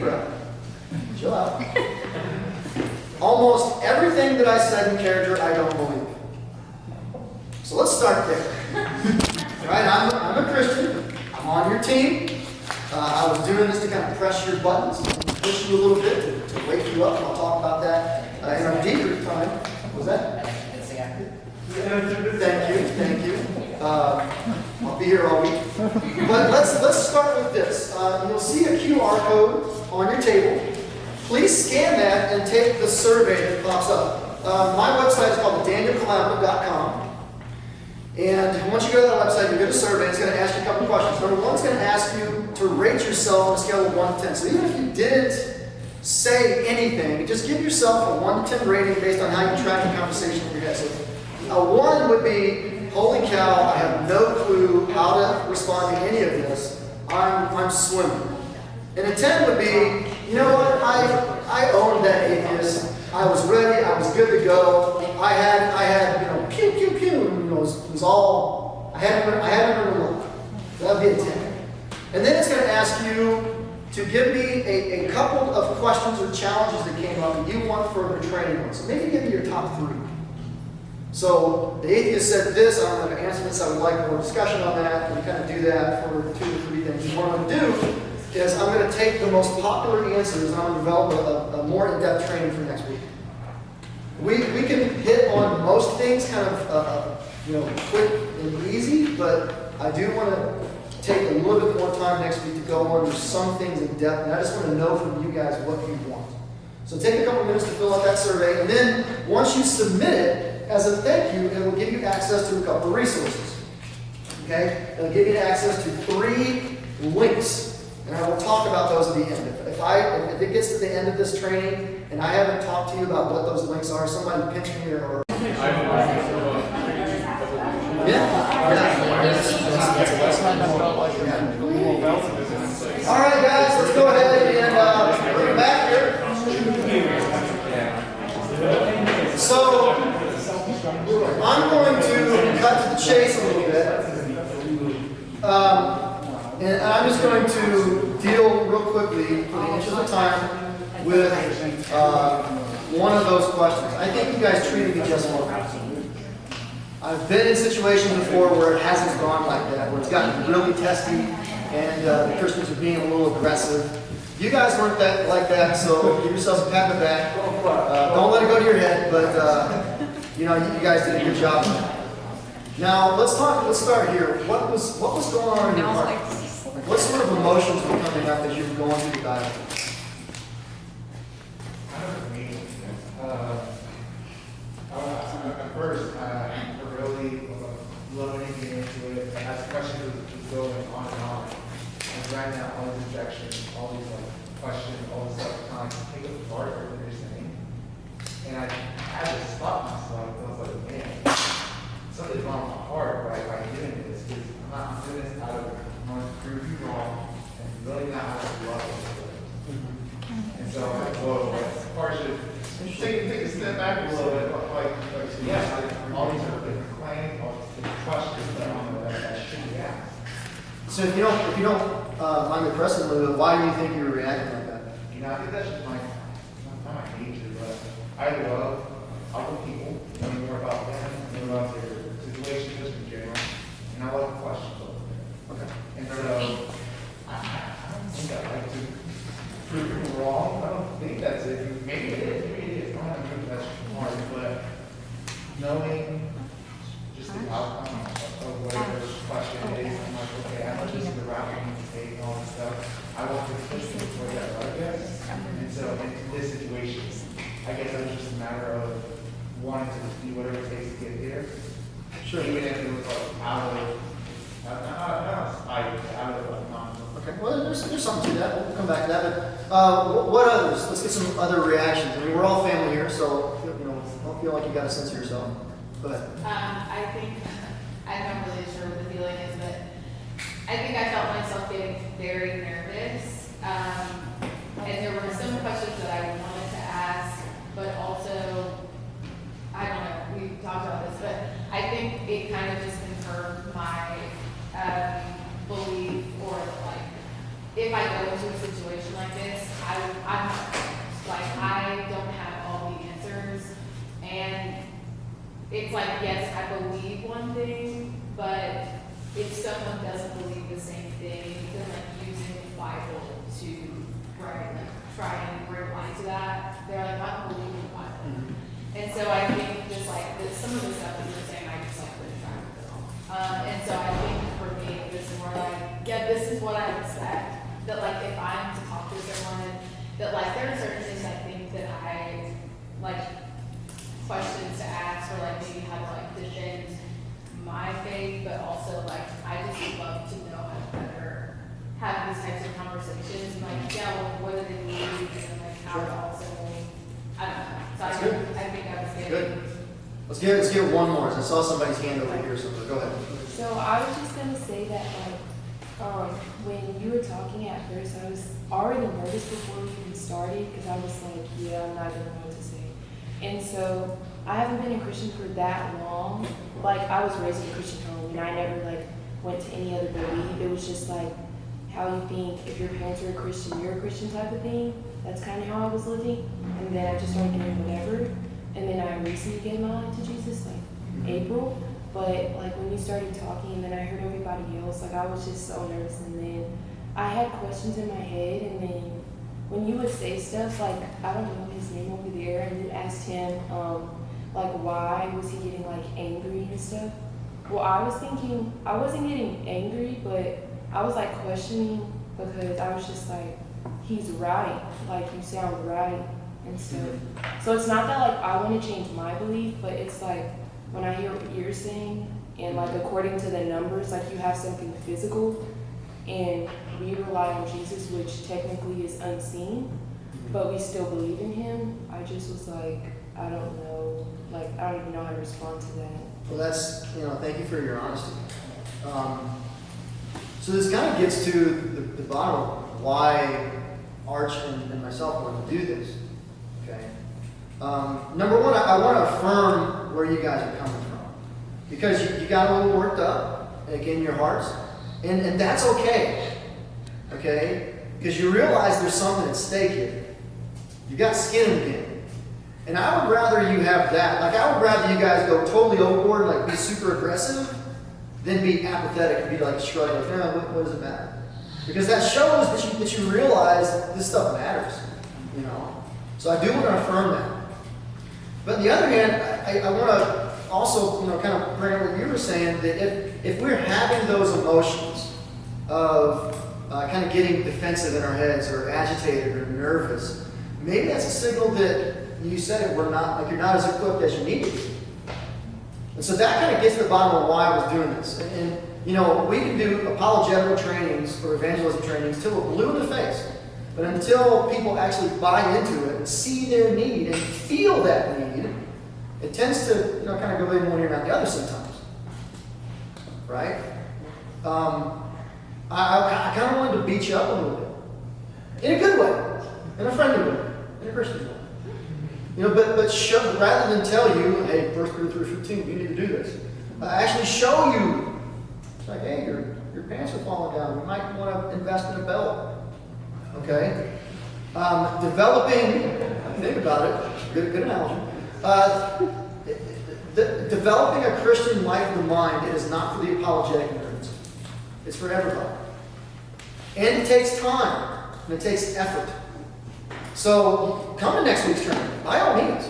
breath. Chill out. Almost everything that I said in character, I don't believe. So let's start there. Right? I'm a Christian. I'm on your team. I was doing this to kind of press your buttons, and push you a little bit to wake you up, and I'll talk about that in our debrief time. What was that? Thank you. I'll be here all week. But let's start with this. You'll see a QR code on your table. Please scan that and take the survey that pops up. My website is called danielcollaborative.com. And once you go to that website, you get a survey. It's going to ask you a couple questions. Number one, it's going to ask you to rate yourself on a scale of 1 to 10. So even if you didn't say anything, just give yourself a 1 to 10 rating based on how you track the conversation in your head. So a 1 would be, holy cow, I have no clue how to respond to any of this. I'm swimming. And a 10 would be, you know what, I owned that atheist. I was ready, I was good to go. I had, pew, pew, pew. It was all, I hadn't learned to look. So that would be a 10. And then it's going to ask you to give me a couple of questions or challenges that came up and you want further training on. So maybe give me your top 3. So the atheist said this, I don't have an answer to this, I would like more discussion on that. And we kind of do that for 2 or 3 things. And what I'm going to do is I'm going to take the most popular answers and I'm going to develop a more in-depth training for next week. We can hit on most things kind of quick and easy, but I do want to take a little bit more time next week to go on some things in depth, and I just want to know from you guys what you want. So take a couple minutes to fill out that survey, and then once you submit it, as a thank you, it will give you access to a couple of resources. Okay? It'll give you access to 3 links. And I will talk about those at the end. If it gets to the end of this training and I haven't talked to you about what those links are, somebody pinch me or All right, guys, let's go ahead and bring it back here. So I'm going to cut to the chase a little bit. And I'm just going to deal real quickly, for the interest of time, with one of those questions. I think you guys treated me just fine. I've been in situations before where it hasn't gone like that, where it's gotten really testy and the Christians are being a little aggressive. You guys weren't like that, so give yourselves a pat on the back. Don't let it go to your head, but you guys did a good job. Now let's start here. What was going on in your heart? What sort of emotions were coming up as you were going through the Bible? At first, I really loving it, getting into it. As the question was going on and on, and right now, all these objections, all these questions, all this stuff, kind of take apart everything they're saying. And I had to stop myself. I was like, man, something's wrong with my heart by doing this. Because I'm doing this out of want to prove you wrong and really not how to love it. And so I'm like, whoa, part should take a step back a little bit, all these are different claims, all these questions that should be asked. So if you don't mind me pressing a little bit, why do you think you were reacting like that? I think that's just not my nature, but I love other people, knowing more about them, more about their situation just in general, and I love the questions. Okay. And so, I don't think I like to prove people wrong. I don't think that's it. Maybe it is. I don't have to prove that's hard, but knowing just the outcome of whatever question it is, I'm like, okay, I know this is the route we need to take and all this stuff. I want to push them toward that route, I guess. And so, in this situation, I guess it was just a matter of wanting to do whatever it takes to get there. Sure. Even if it was out of Okay, well, there's something to that. We'll come back to that. But what others? Let's get some other reactions. I mean, we're all family here, so don't feel like you got a sense of yourself. Go ahead. I think I'm not really sure what the feeling is, but I think I felt myself getting very nervous. And there were some questions that I wanted to ask, but also I don't know. We talked about this, but I think it kind of just confirmed my belief, or like, if I go into a situation like this, I that like if I'm to talk to someone, that like there are certain things I think that I like questions to ask or like maybe how to like defend my faith, but also like I just would love to know how to better have these types of conversations. And like, yeah, well, what do they need? And then like how to also, I don't know. So That's good. I think I was getting. Good. Let's get one more. I saw somebody's hand over here, so go ahead. So I was just gonna say that when you were talking at first, I was already nervous before we even started because I was like, yeah, I'm not gonna know what to say. And so I haven't been a Christian for that long. Like I was raised in a Christian home, and I never like went to any other belief. It was just like how you think if your parents are a Christian, you're a Christian type of thing. That's kind of how I was living. And then I just started doing whatever. And then I recently gave my life to Jesus, like April. But like when you started talking and then I heard everybody else, like I was just so nervous. And then I had questions in my head. And then when you would say stuff like, I don't know his name over there, and you asked him, like why was he getting like angry and stuff? Well, I was thinking, I wasn't getting angry, but I was like questioning because I was just like, he's right. Like you sound right and stuff. So it's not that like I want to change my belief, but it's like when I hear what you're saying and like according to the numbers, like you have something physical and we rely on Jesus, which technically is unseen, but we still believe in him. I just was like, I don't know, like I don't even know how to respond to that. Well, that's, thank you for your honesty. So this kind of gets to the bottom of why Arch and myself want to do this. Okay. Number one, I want to affirm where you guys are coming from. Because you got a little worked up, again, in your hearts. And that's okay. Okay? Because you realize there's something at stake here. You got skin in the game. And I would rather you have that. Like, I would rather you guys go totally overboard, like be super aggressive, than be apathetic and be like shrugging, like, no, what does it matter? Because that shows that you realize this stuff matters. So I do want to affirm that. But on the other hand, I want to also, kind of bring up what you were saying, that if we're having those emotions of kind of getting defensive in our heads or agitated or nervous, maybe that's a signal that you said it, you're not as equipped as you need to be. And so that kind of gets to the bottom of why I was doing this. And we can do apologetical trainings or evangelism trainings till we're blue in the face. But until people actually buy into it and see their need and feel that need, it tends to kind of go in one ear and out the other sometimes. Right? I kind of wanted to beat you up a little bit. In a good way. In a friendly way. In a Christian way. But show, rather than tell you, hey, 1 Peter 3:15, you need to do this. Actually show you. It's like, hey, your pants are falling down. You might want to invest in a belt. Okay? Developing, think about it, good analogy. Developing a Christian life of the mind is not for the apologetic nerds. It's for everybody. And it takes time. And it takes effort. So come to next week's training, by all means.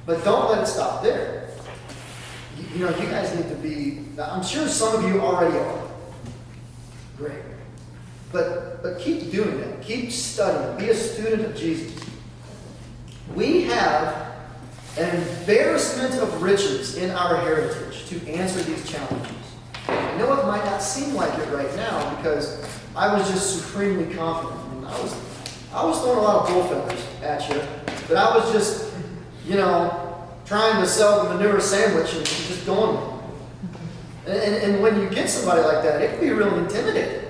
But don't let it stop there. You guys need to be, I'm sure some of you already are. Great. But keep doing that. Keep studying. Be a student of Jesus. We have an embarrassment of riches in our heritage to answer these challenges. I know it might not seem like it right now because I was just supremely confident. I was throwing a lot of bull feathers at you, but I was just, trying to sell the manure sandwich and just going with it. And when you get somebody like that, it can be really intimidating.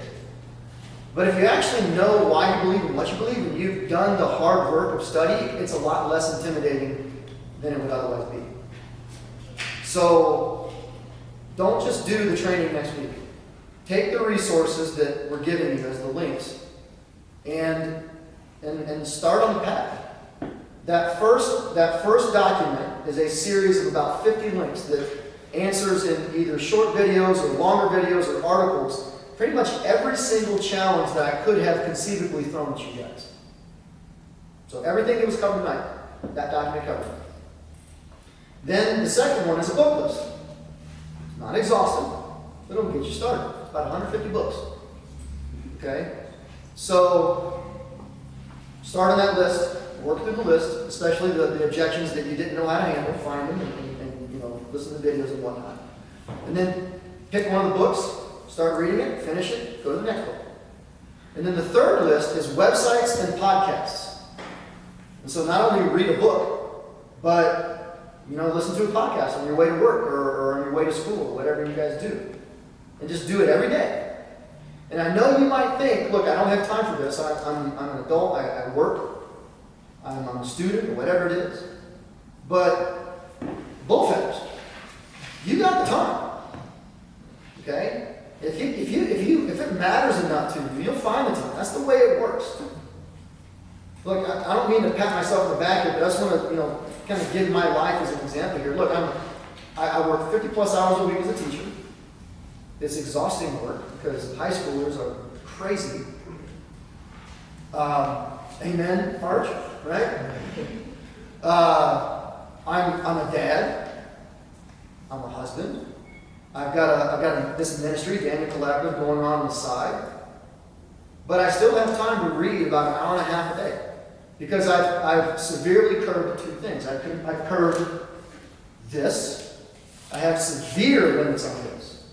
But if you actually know why you believe and what you believe, and you've done the hard work of study, it's a lot less intimidating than it would otherwise be. So don't just do the training next week. Take the resources that we're giving you as the links and start on the path. That first document is a series of about 50 links that answers in either short videos or longer videos or articles pretty much every single challenge that I could have conceivably thrown at you guys. So everything that was covered tonight, that document covered. Then the second one is a book list. It's not exhaustive, but it'll get you started. It's about 150 books. Okay? So start on that list, work through the list, especially the objections that you didn't know how to handle, find them and listen to videos and whatnot. And then pick one of the books, start reading it, finish it, go to the next book. And then the third list is websites and podcasts. And so not only read a book, but listen to a podcast on your way to work or on your way to school, or whatever you guys do. And just do it every day. And I know you might think, look, I don't have time for this. I'm an adult, I work, I'm a student, or whatever it is. But bullfetters, you got the time. Okay? If it matters enough to you, you'll find the time. That's the way it works. Look, I don't mean to pat myself on the back here, but I just want to, kind of give my life as an example here. Look, I work 50 plus hours a week as a teacher. It's exhausting work because high schoolers are crazy. Amen, Arch, right? I'm a dad. I'm a husband. I've got this ministry, Daniel Collaborative, going on the side. But I still have time to read about an hour and a half a day. Because I've severely curbed two things. I've curbed this. I have severe limits on this.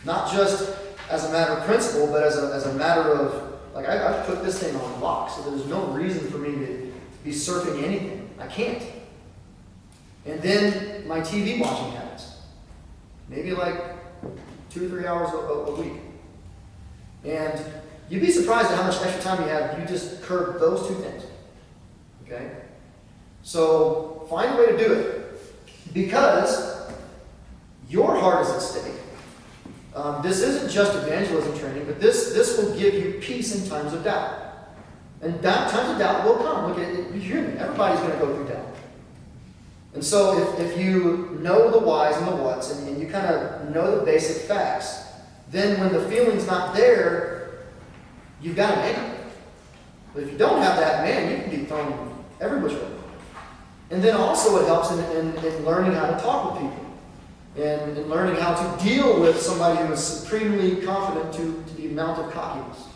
Not just as a matter of principle, but as a matter of, like, I've put this thing on lock, so there's no reason for me to be surfing anything. I can't. And then my TV watching habits. Maybe like 2 or 3 hours a week. And you'd be surprised at how much extra time you have if you just curb those two things. Okay? So find a way to do it. Because your heart is at stake. This isn't just evangelism training, but this will give you peace in times of doubt. And times of doubt will come. Look, you hear me. Everybody's going to go through doubt. And so if you know the whys and the whats, and you kind of know the basic facts, then when the feeling's not there, you've got an anchor. But if you don't have that, man, you can be thrown every which way. And then also it helps in learning how to talk with people. And in learning how to deal with somebody who is supremely confident to the amount of cockiness.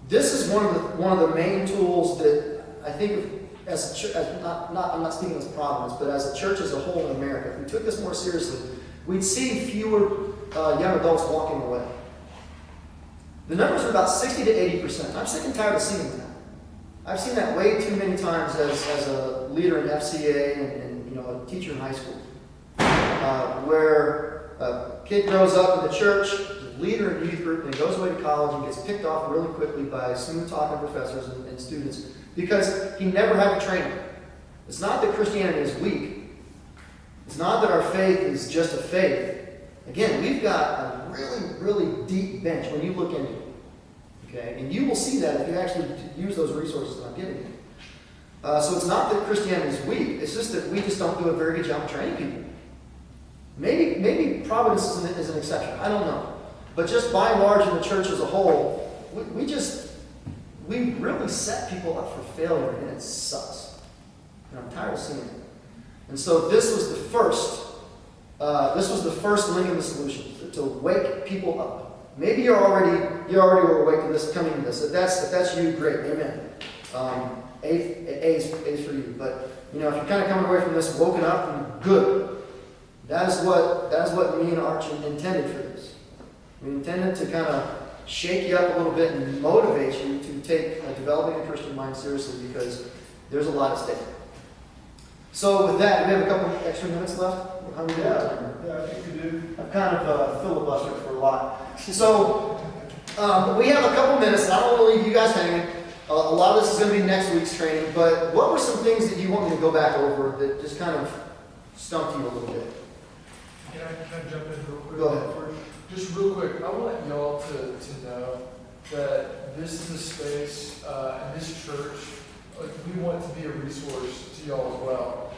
This is one of the main tools that I think as a church, I'm not speaking as Providence, but as a church as a whole in America, if we took this more seriously, we'd see fewer young adults walking away. The numbers are about 60 to 80%. I'm sick and tired of seeing that. I've seen that way too many times as a leader in FCA and a teacher in high school, where a kid grows up in the church, is a leader in youth group, and goes away to college and gets picked off really quickly by smooth-talking professors and students because he never had the training. It's not that Christianity is weak. It's not that our faith is just a faith. Again, we've got a really, really deep bench when you look into it. Okay? And you will see that if you actually use those resources that I'm giving you. So it's not that Christianity is weak. It's just that we just don't do a very good job of training people. Maybe Providence is an exception. I don't know. But just by and large in the church as a whole, we really set people up for failure, and it sucks. And I'm tired of seeing it. And so this was the first link in the solution, to wake people up. Maybe you're already awake to this, coming to this. If that's you, great, amen. A's for you. But if you're kind of coming away from this woken up, and good. That is what me and Arch intended for this. We intended to kind of shake you up a little bit and motivate you to take developing a Christian mind seriously, because there's a lot at stake. So with that, do we have a couple extra minutes left? How many Yeah, I think we do. I've kind of filibustered for a lot. So we have a couple minutes, and I don't want to leave you guys hanging. A lot of this is going to be next week's training, but what were some things that you want me to go back over that just kind of stumped you a little bit? Can I jump in real quick? Go ahead. Just real quick, I want y'all to know that this is a space, and this church, we want to be a resource to y'all as well.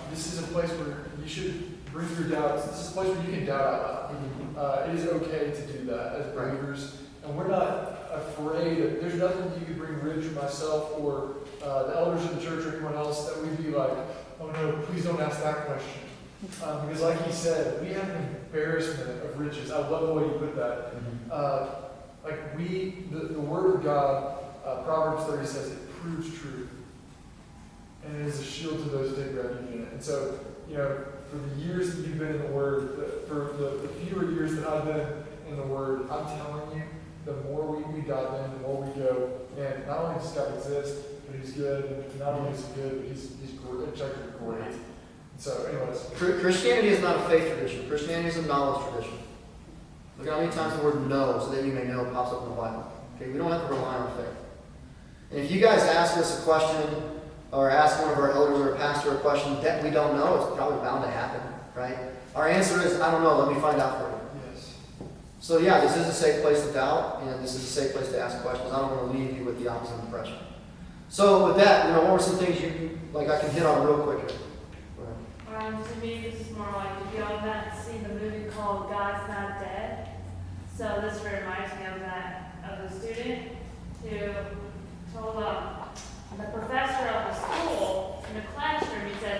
This is a place where you should bring your doubts. This is a place where you can doubt out loud. It is okay to do that as believers. And we're not afraid of, there's nothing you could bring Rich or myself or the elders of the church or anyone else that we'd be like, oh no, please don't ask that question. Because like he said, we have an embarrassment of riches. I love the way you put that. Like the Word of God, Proverbs 30 says it proves truth. And it is a shield to those who take refuge in it. And so, for the years that you've been in the Word, for the fewer years that I've been in the Word, I'm telling you, the more we dive in, the more we go, and not only does God exist, but He's good, and not only is He good, but He's great, objectively great. So, anyways. Christianity is not a faith tradition. Christianity is a knowledge tradition. Look at how many times the word know, so that you may know, pops up in the Bible. Okay, we don't have to rely on faith. And if you guys ask us a question, or ask one of our elders or a pastor a question that we don't know, it's probably bound to happen, right? Our answer is, I don't know, let me find out for you. Yes. So yeah, this is a safe place to doubt, and this is a safe place to ask questions. I don't want to leave you with the opposite impression. So with that, what were some things I can hit on real quick here? To me, this is more like, if y'all haven't seen the movie called God's Not Dead. So this reminds me of that, of the student who told the professor of the school in the classroom, he said,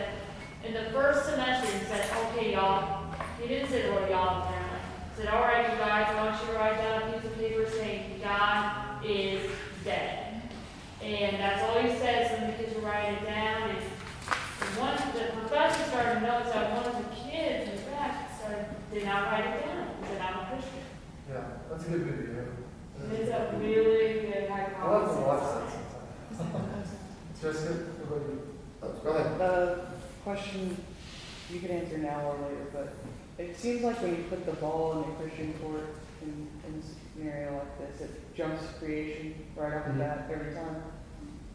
in the first semester, he said, okay, y'all, he didn't say the word y'all apparently. He said, all right, you guys, I want you to write down a piece of paper saying God is dead. And that's all he said, so the kids were writing it down. And the professor started to notice that one of the kids in the back did not write it down. He said, I'm a Christian. Yeah, that's a good video. It's a really good high I'll have to watch concept. that sometime. Jessica, what about you? Go ahead. The question you can answer now or later, but it seems like when you put the ball in the Christian court in a scenario like this, it jumps creation right off the bat every time.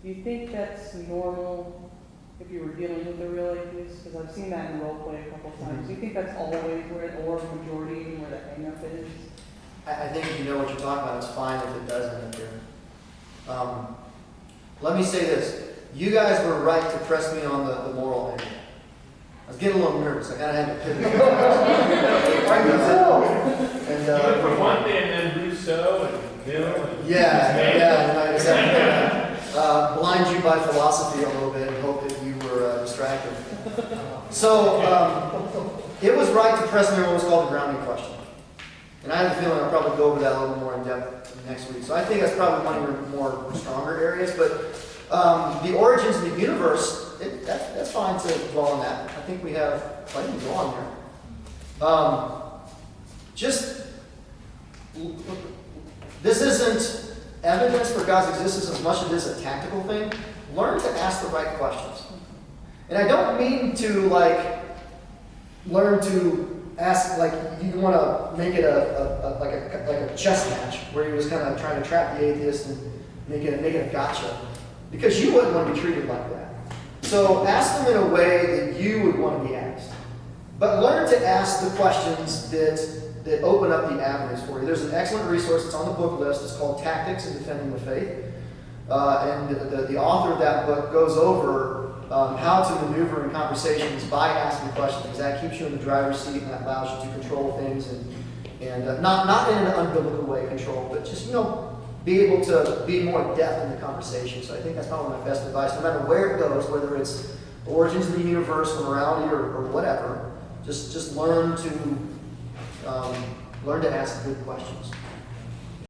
Do you think that's normal if you were dealing with a real atheist? Because I've seen that in Roleplay a couple of times. Do you think that's always or majority where the hang-up is? I think if you know what you're talking about, it's fine if it does end up here. Let me say this. You guys were right to press me on the moral angle. I was getting a little nervous. I kind of had to pivot. And for one thing, and then Rousseau and Mill. and I just had to blind you by philosophy a little bit and hope that you were distracted. So it was right to press me on what was called the grounding question. And I have a feeling I'll probably go over that a little more in depth next week. So I think that's probably one of your more stronger areas. But the origins of the universe, that's fine to dwell on that. I think we have plenty to go on there. This isn't evidence for God's existence as much as it is a tactical thing. Learn to ask the right questions. And I don't mean to learn to ask, you want to make it a chess match where you're just kind of trying to trap the atheist and make it a gotcha. Because you wouldn't want to be treated like that. So ask them in a way that you would want to be asked. But learn to ask the questions that open up the avenues for you. There's an excellent resource that's on the book list. It's called Tactics in Defending the Faith. And the author of that book goes over how to maneuver in conversations by asking questions, because that keeps you in the driver's seat and that allows you to control things and not in an unbiblical way control, but just be able to be more depth in the conversation. So I think that's probably my best advice, no matter where it goes, whether it's origins of the universe, morality, or whatever. Just learn to ask good questions.